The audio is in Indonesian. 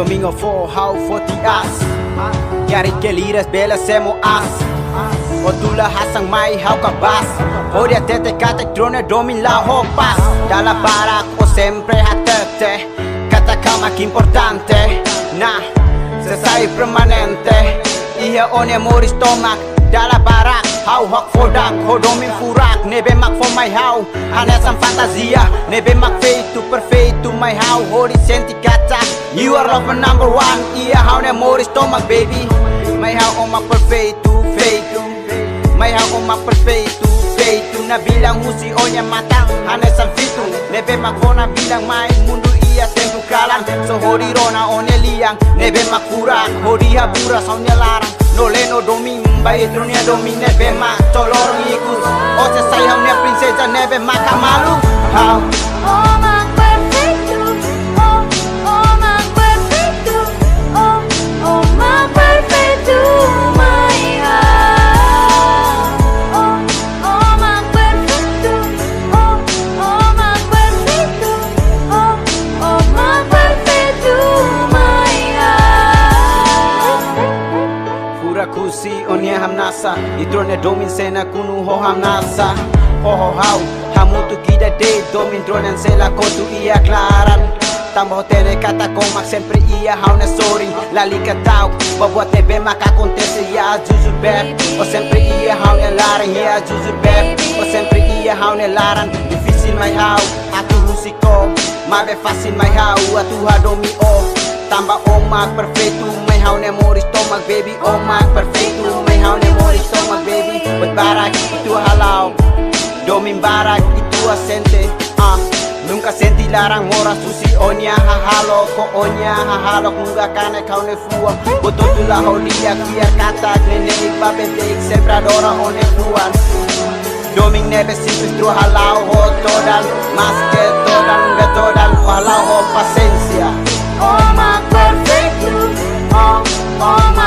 Domingo 4 hou voor die as. Jari ke liras bela semo as. O tula hasang mai hau kabas. Odia tete kate trone domin la hopas. Dalla barak o sempre hatete. Kata kama que importante. Nah, se sai permanente. Ia on amor stomak. Dalla barak hau hok fodak. Ho domin furak. Nebe mak for my hau. Hanesan fantasia. Nebe mak feito perfeito my hau. Hori senti kata. You are love number one. Ia hau ne amor stomak baby. My hau on mak perfeito feito. May hau mak perfeito feito. Na bilang husi onya matang. Hanesan fitu. Nebe mak for na bilang mai mundo ia tentu kalang. So hori rona on liang. Nebe mak furak. Hori habura sonya larang. No leno domin, bai tronia domin nebe mak tolor ikus. O se sai hau ne princesa nebe mak kamalu. Hau Oh mak perfecto, oh mak perfecto, oh mak perfecto, my heart. Oh mak perfecto, oh mak perfecto, oh mak perfecto, my heart. Furakusi onia hamnasa. Itrone domin sena kunu ho hamnasa. Ho hau hamutu kida de domin dronen sela kotu ia klaran. Tambo tene kata komak sempre ia hau na sorry. Lalika tau babuat nebe mak acontece ia jujur beb. O sempre ia hau na laran ia jujur beb. O sempre ia hau na laran. Difícil mai hau atu musiko. Mabe fácil mai hau atu hadomi o. Tamba omak perfeito, may hau ne amor stomak baby. Omak perfeito, may hau ne amor stomak baby. But barak itu halau. Domin barak itu asente. Nunca senti larang mora susi onya hahalo ko onya hahalo nunca kane kau ne fua. Boto tu la holia kia kata nene ibabe de sembradora one fuan. Domin nebe simples tru halau ho total. Mas que total nunca total halau ho paciencia. Oh mak perfecto, oh mak